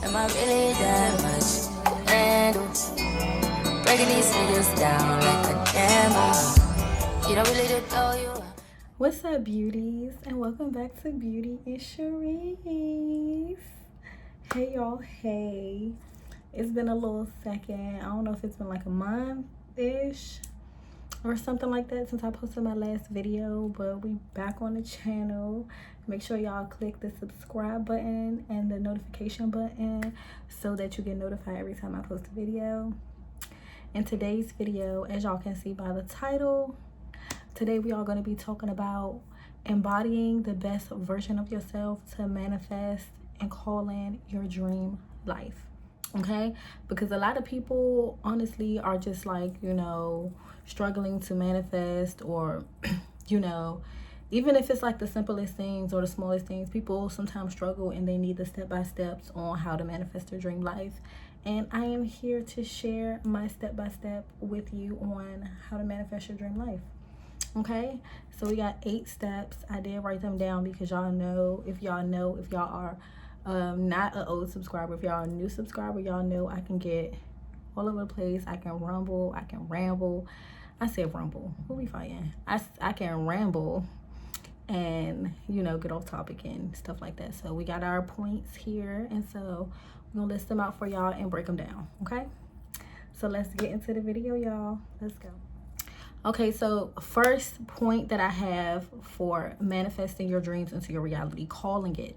Am I really that much to handle? Breaking these niggas down like a gamble. You don't really know you. What's up, beauties, and welcome back to Beauty and Cherise. Hey y'all, hey. It's been a little second. I don't know if it's been like a month-ish or something like that since I posted my last video, but we back on the channel. Make sure y'all click the subscribe button and the notification button so that you get notified every time I post a video. In today's video, as y'all can see by the title, today we are going to be talking about embodying the best version of yourself to manifest and call in your dream life. Okay, because a lot of people honestly are just like, struggling to manifest, or even if it's like the simplest things or the smallest things, people sometimes struggle and they need the step-by-steps on how to manifest their dream life. And I am here to share my step-by-step with you on how to manifest your dream life. Okay, so we got 8 steps. I did write them down because if y'all are not an old subscriber, if y'all are a new subscriber, y'all know I can get all over the place. I can rumble, I can ramble. I said rumble, who we fighting? I can ramble and get off topic and stuff like that. So we got our points here, and so we're gonna list them out for y'all and break them down. Okay, so let's get into the video, y'all. Let's go. Okay, so first point that I have for manifesting your dreams into your reality, calling it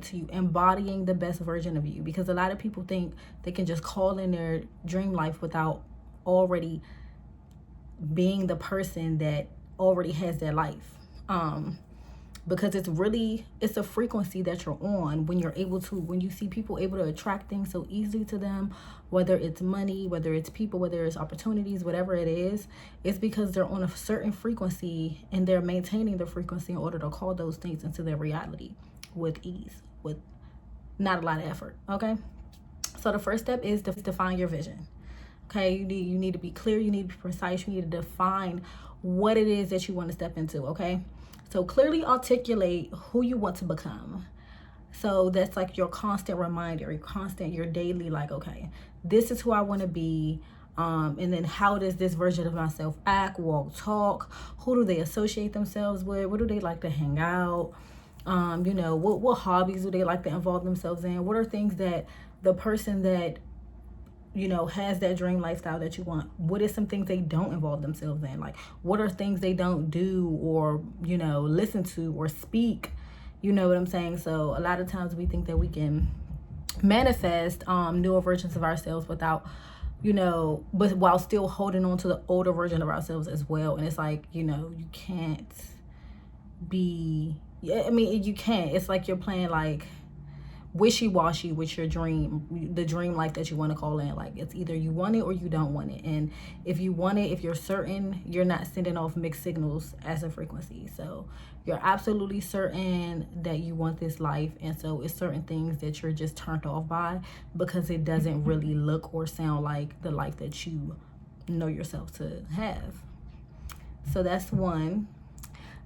to you, embodying the best version of you. Because a lot of people think they can just call in their dream life without already being the person that already has their life. Because it's a frequency that you're on when you see people able to attract things so easily to them, whether it's money, whether it's people, whether it's opportunities, whatever it is, it's because they're on a certain frequency and they're maintaining the frequency in order to call those things into their reality with ease, with not a lot of effort. Okay, so the first step is to define your vision. Okay, you need to be clear, you need to be precise, you need to define what it is that you want to step into. Okay, so clearly articulate who you want to become. So that's like your constant reminder, your daily, like, okay, this is who I want to be. And then how does this version of myself act, walk, talk? Who do they associate themselves with? Where do they like to hang out? What hobbies do they like to involve themselves in? What are things that the person that has that dream lifestyle that you want, what is some things they don't involve themselves in? Like, what are things they don't do or listen to or speak? You know what I'm saying? So a lot of times we think that we can manifest newer versions of ourselves without but while still holding on to the older version of ourselves as well. And it's like, you can't be, you can't, it's like you're playing like wishy-washy with your dream, the dream life that you want to call in. Like, it's either you want it or you don't want it. And if you want it, if you're certain, you're not sending off mixed signals as a frequency. So you're absolutely certain that you want this life, and so it's certain things that you're just turned off by because it doesn't really look or sound like the life that you know yourself to have. So that's one.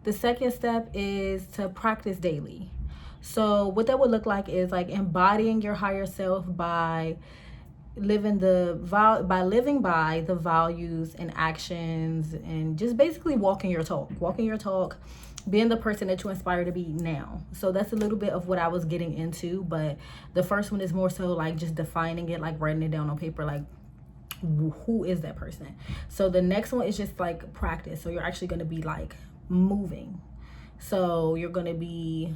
The second step is to practice daily. So what that would look like is like embodying your higher self by living by the values and actions, and just basically walking your talk, being the person that you aspire to be now. So that's a little bit of what I was getting into, but the first one is more so like just defining it, like writing it down on paper, like who is that person. So the next one is just like practice. So you're actually going to be like moving. So you're going to be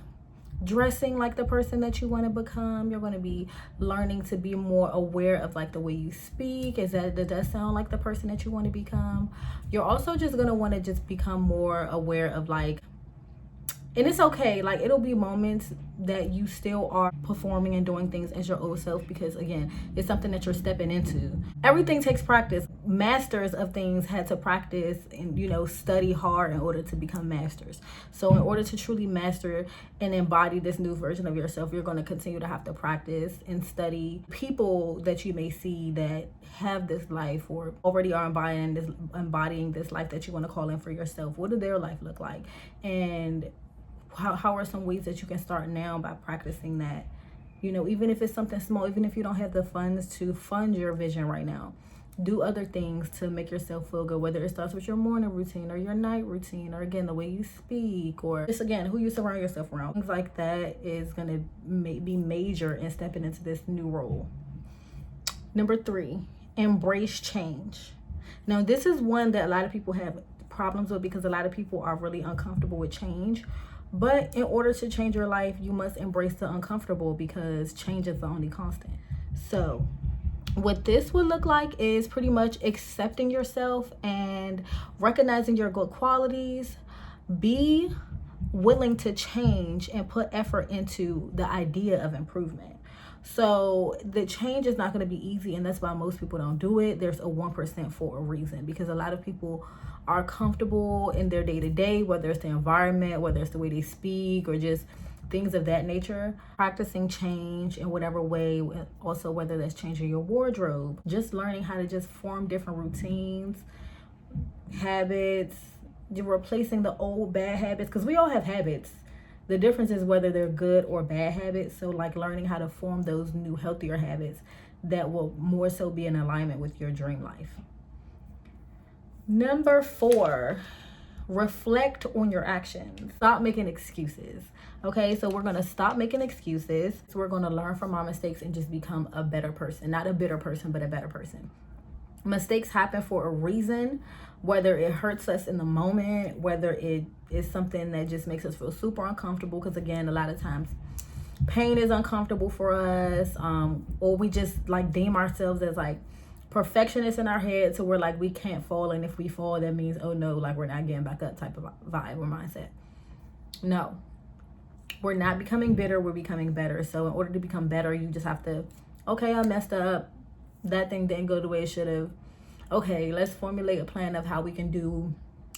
dressing like the person that you want to become. You're going to be learning to be more aware of like the way you speak. Does that sound like the person that you want to become? You're also just going to want to just become more aware of like, and it's okay, like it'll be moments that you still are performing and doing things as your old self, because again, it's something that you're stepping into. Everything takes practice. Masters of things had to practice and study hard in order to become masters. So in order to truly master and embody this new version of yourself, you're going to continue to have to practice and study people that you may see that have this life or already are embodying this life that you want to call in for yourself. What does their life look like? And how are some ways that you can start now by practicing that, You know, even if it's something small, even if you don't have the funds to fund your vision right now, do other things to make yourself feel good, whether it starts with your morning routine or your night routine, or again, the way you speak, or just again, who you surround yourself around. Things like that is going to be major in stepping into this new role. Number 3, embrace change. Now, this is one that a lot of people have problems with because a lot of people are really uncomfortable with change. But in order to change your life, you must embrace the uncomfortable because change is the only constant. So what this would look like is pretty much accepting yourself and recognizing your good qualities. Be willing to change and put effort into the idea of improvement. So the change is not going to be easy, and that's why most people don't do it. There's a 1% for a reason, because a lot of people are comfortable in their day-to-day, whether it's the environment, whether it's the way they speak, or just things of that nature. Practicing change in whatever way, also whether that's changing your wardrobe, just learning how to just form different routines, habits, you're replacing the old bad habits, because we all have habits. The difference is whether they're good or bad habits. So like learning how to form those new healthier habits that will more so be in alignment with your dream life. Number 4, reflect on your actions. Stop making excuses. Okay, so we're going to stop making excuses. So we're going to learn from our mistakes and just become a better person. Not a bitter person, but a better person. Mistakes happen for a reason, whether it hurts us in the moment, whether it is something that just makes us feel super uncomfortable, because again, a lot of times pain is uncomfortable for us, or we just like deem ourselves as like perfectionists in our head, so we're like, we can't fall, and if we fall, that means, oh no, like we're not getting back up type of vibe or mindset. No, we're not becoming bitter, we're becoming better. So in order to become better, you just have to, okay, I messed up, that thing didn't go the way it should have. Okay, let's formulate a plan of how we can do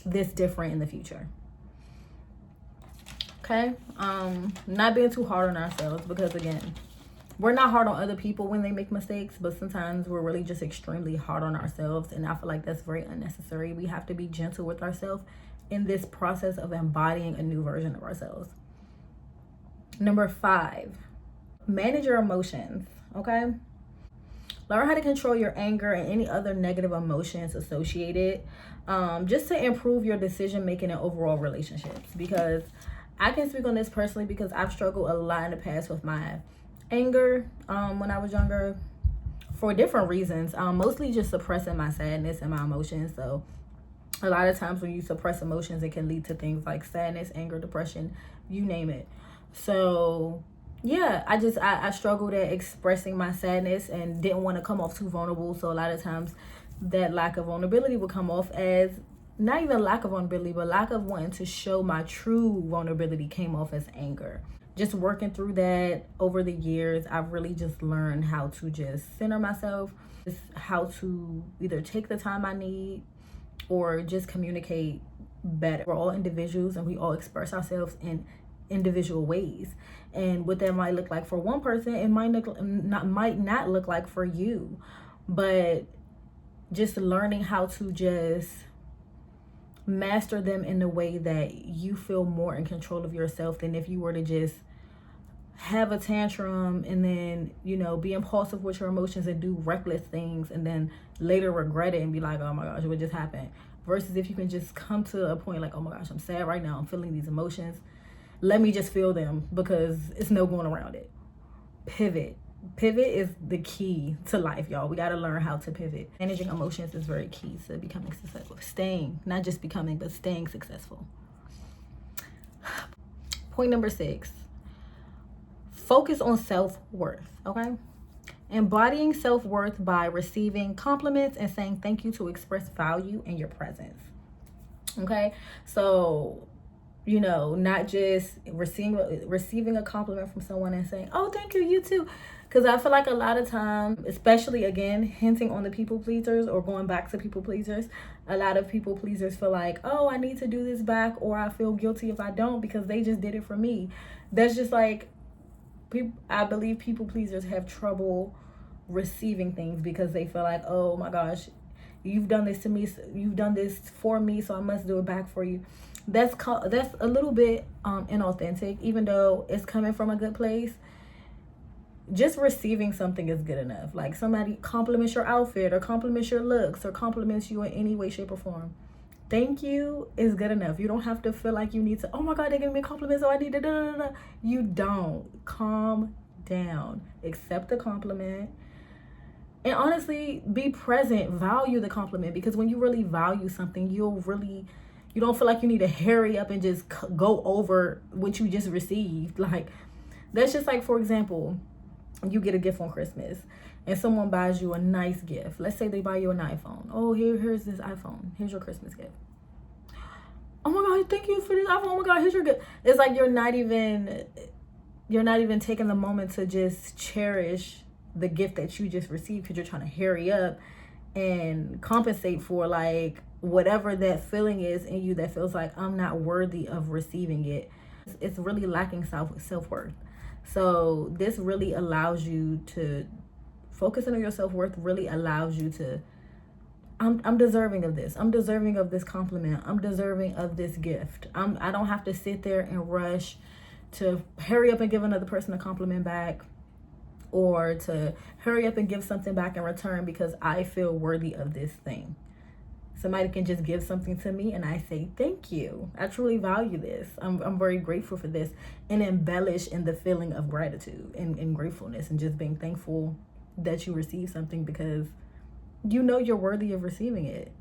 this different in the future. Okay, not being too hard on ourselves, because again, we're not hard on other people when they make mistakes, but sometimes we're really just extremely hard on ourselves, and I feel like that's very unnecessary. We have to be gentle with ourselves in this process of embodying a new version of ourselves. Number 5, manage your emotions. Okay, learn how to control your anger and any other negative emotions associated, just to improve your decision making and overall relationships. Because I can speak on this personally, because I've struggled a lot in the past with my anger when I was younger, for different reasons, mostly just suppressing my sadness and my emotions. So a lot of times when you suppress emotions, it can lead to things like sadness, anger, depression, you name it. So yeah, I struggled at expressing my sadness and didn't want to come off too vulnerable. So a lot of times that lack of vulnerability would come off as not even lack of vulnerability, but lack of wanting to show my true vulnerability came off as anger. Just working through that over the years, I've really just learned how to just center myself, just how to either take the time I need or just communicate better. We're all individuals and we all express ourselves in individual ways. And what that might look like for one person, it might not look like for you. But just learning how to just master them in a way that you feel more in control of yourself than if you were to just have a tantrum and then, you know, be impulsive with your emotions and do reckless things and then later regret it and be like, oh my gosh, what just happened? Versus if you can just come to a point like, oh my gosh, I'm sad right now, I'm feeling these emotions, let me just feel them, because it's no going around it. Pivot is the key to life, y'all. We got to learn how to pivot. Managing emotions is very key to becoming successful, not just becoming, but staying successful. Point number 6, focus on self-worth. Okay, embodying self-worth by receiving compliments and saying thank you to express value in your presence. Okay, so you know, not just receiving a compliment from someone and saying, oh, thank you, you too. Because I feel like a lot of time, especially again, hinting on the people pleasers or going back to people pleasers, a lot of people pleasers feel like, oh, I need to do this back, or I feel guilty if I don't because they just did it for me. That's just like, I believe people pleasers have trouble receiving things because they feel like, oh my gosh, you've done this to me, you've done this for me, so I must do it back for you. That's a little bit inauthentic, even though it's coming from a good place. just receiving something is good enough. Like somebody compliments your outfit or compliments your looks or compliments you in any way, shape, or form. Thank you is good enough. You don't have to feel like you need to, oh my God, they're giving me compliments, so I need to da da da. You don't. Calm down. Accept the compliment. And honestly, be present. Value the compliment, because when you really value something, you don't feel like you need to hurry up and just go over what you just received. Like, that's just like, for example, you get a gift on Christmas and someone buys you a nice gift. Let's say they buy you an iPhone. Oh, here's this iPhone. Here's your Christmas gift. Oh my God, thank you for this iPhone. Oh my God, here's your gift. It's like you're not even taking the moment to just cherish the gift that you just received, because you're trying to hurry up and compensate for like whatever that feeling is in you that feels like I'm not worthy of receiving it. It's really lacking self-worth. So this really allows you to focusing on your self-worth, really allows you to, I'm deserving of this. I'm deserving of this compliment. I'm deserving of this gift. I don't have to sit there and rush to hurry up and give another person a compliment back, or to hurry up and give something back in return because I feel worthy of this thing. Somebody can just give something to me and I say, thank you. I truly value this. I'm very grateful for this, and embellish in the feeling of gratitude and gratefulness and just being thankful that you receive something because you know you're worthy of receiving it.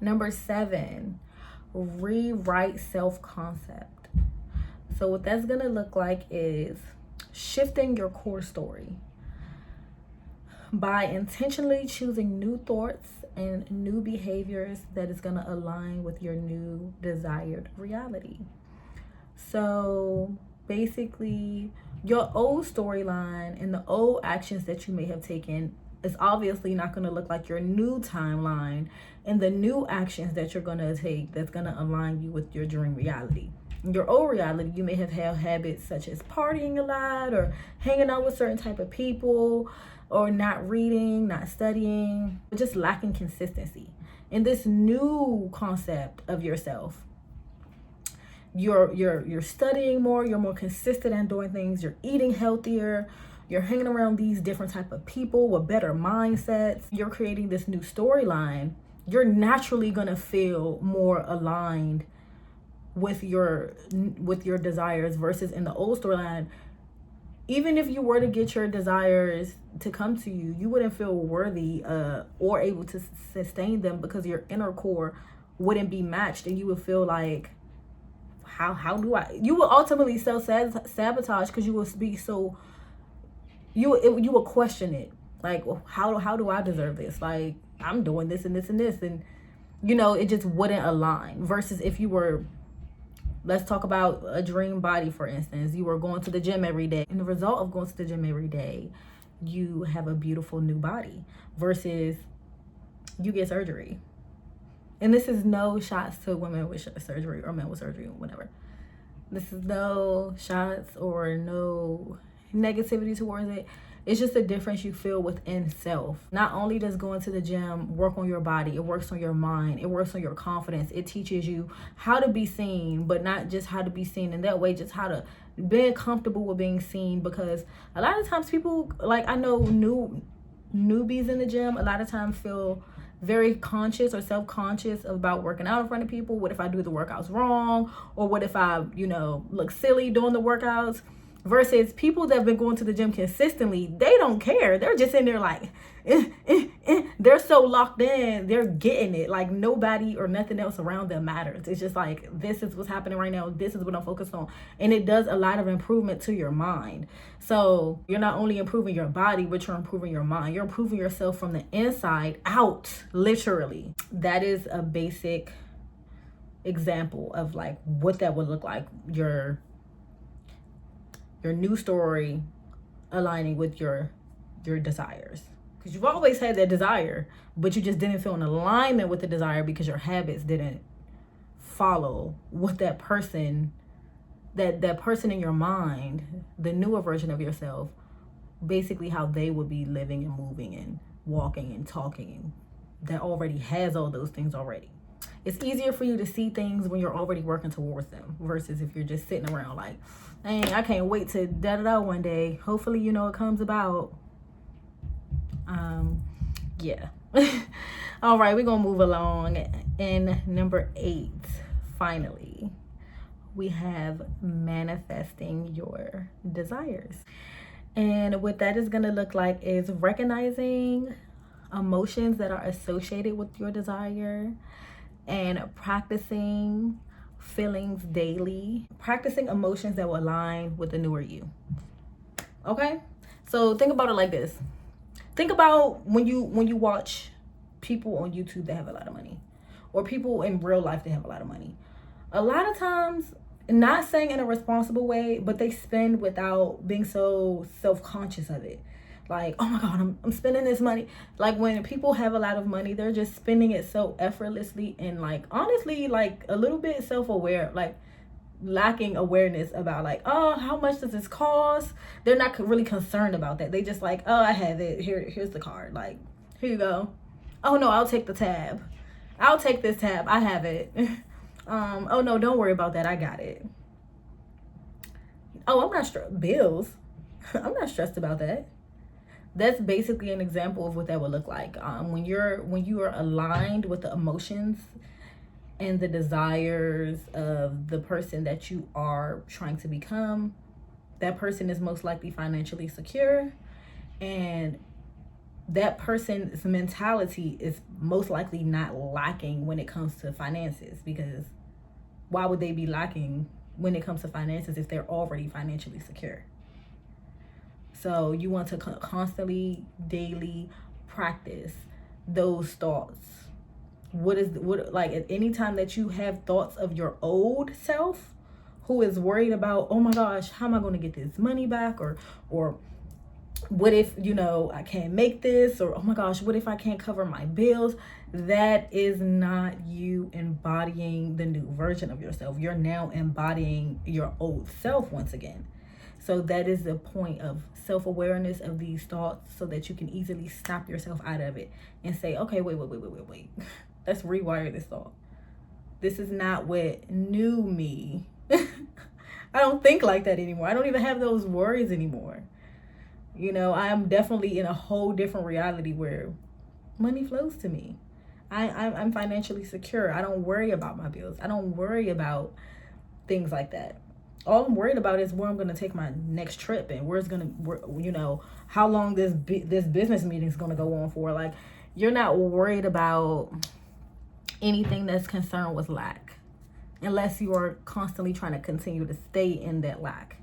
Number 7, rewrite self-concept. So what that's going to look like is shifting your core story by intentionally choosing new thoughts and new behaviors that is going to align with your new desired reality. So basically, your old storyline and the old actions that you may have taken is obviously not going to look like your new timeline and the new actions that you're going to take that's going to align you with your dream reality. In your old reality, you may have had habits such as partying a lot or hanging out with certain type of people, or not reading, not studying, just lacking consistency. In this new concept of yourself, you're studying more, you're more consistent in doing things, you're eating healthier, you're hanging around these different type of people with better mindsets, you're creating this new storyline. You're naturally gonna feel more aligned with your desires, versus in the old storyline, even if you were to get your desires to come to you, you wouldn't feel worthy or able to sustain them, because your inner core wouldn't be matched, and you would feel like, how do I? You will ultimately self-sabotage, because you will be so, you will question it, like, how do I deserve this? Like, I'm doing this and this and this, and it just wouldn't align. Versus if you were, let's talk about a dream body, for instance. You were going to the gym every day. And the result of going to the gym every day, you have a beautiful new body. Versus you get surgery. And this is no shots to women with surgery or men with surgery or whatever. This is no shots or no negativity towards it. It's just a difference you feel within self. Not only does going to the gym work on your body, it works on your mind, it works on your confidence. It teaches you how to be seen, but not just how to be seen in that way, just how to be comfortable with being seen. Because a lot of times people, like, I know newbies in the gym, a lot of times feel very conscious or self-conscious about working out in front of people. What if I do the workouts wrong? Or what if I, look silly doing the workouts? Versus people that have been going to the gym consistently, they don't care. They're just in there like, they're so locked in. They're getting it. Like, nobody or nothing else around them matters. It's just like, this is what's happening right now. This is what I'm focused on. And it does a lot of improvement to your mind. So you're not only improving your body, but you're improving your mind. You're improving yourself from the inside out, literally. That is a basic example of like what that would look like. Your new story aligning with your desires, because you've always had that desire, but you just didn't feel in alignment with the desire because your habits didn't follow what that person in your mind, the newer version of yourself, basically how they would be living and moving and walking and talking, and that already has all those things already. It's easier for you to see things when you're already working towards them versus if you're just sitting around like, dang, I can't wait to da-da-da one day. Hopefully, you know, it comes about. Yeah. All right, we're going to move along. In number 8, finally, we have manifesting your desires. And what that is going to look like is recognizing emotions that are associated with your desire and practicing feelings daily, practicing emotions that will align with the newer you. Okay? So think about it like this. Think about when you watch people on YouTube that have a lot of money, or people in real life that have a lot of money. A lot of times, not saying in a responsible way, but they spend without being so self-conscious of it. Like, oh my God, I'm spending this money. Like when people have a lot of money, they're just spending it so effortlessly and like, honestly, like a little bit self-aware, like lacking awareness about like, oh, how much does this cost? They're not really concerned about that. They just like, oh, I have it. Here's the card. Like, here you go. Oh no, I'll take the tab. I'll take this tab. I have it. Oh no, don't worry about that. I got it. Oh, I'm not stressed. Bills. I'm not stressed about that. That's basically an example of what that would look like. When you are aligned with the emotions and the desires of the person that you are trying to become, that person is most likely financially secure, and that person's mentality is most likely not lacking when it comes to finances, because why would they be lacking when it comes to finances if they're already financially secure? So you want to constantly, daily practice those thoughts. Like at any time that you have thoughts of your old self who is worried about, oh my gosh, how am I going to get this money back? Or what if, you know, I can't make this? Or, oh my gosh, what if I can't cover my bills? That is not you embodying the new version of yourself. You're now embodying your old self once again. So that is the point of self-awareness of these thoughts, so that you can easily snap yourself out of it and say, okay, wait. Let's rewire this thought. This is not what new me. I don't think like that anymore. I don't even have those worries anymore. You know, I'm definitely in a whole different reality where money flows to me. I'm financially secure. I don't worry about my bills. I don't worry about things like that. All I'm worried about is where I'm going to take my next trip and you know, how long this business meeting is going to go on for. Like, you're not worried about anything that's concerned with lack, unless you are constantly trying to continue to stay in that lack.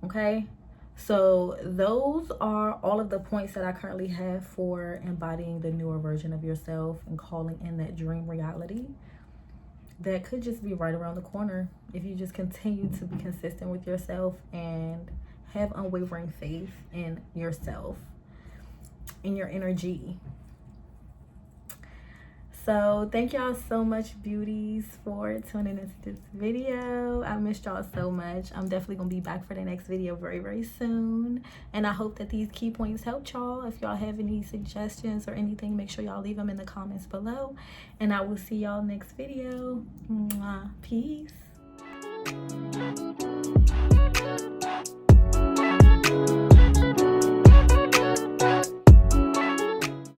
Okay? So those are all of the points that I currently have for embodying the newer version of yourself and calling in that dream reality that could just be right around the corner if you just continue to be consistent with yourself and have unwavering faith in yourself, in your energy. So thank y'all so much, beauties, for tuning into this video. I missed y'all so much. I'm definitely gonna be back for the next video very, very soon, and I hope that these key points helped y'all. If y'all have any suggestions or anything, make sure y'all leave them in the comments below, and I will see y'all next video. Mwah. Peace.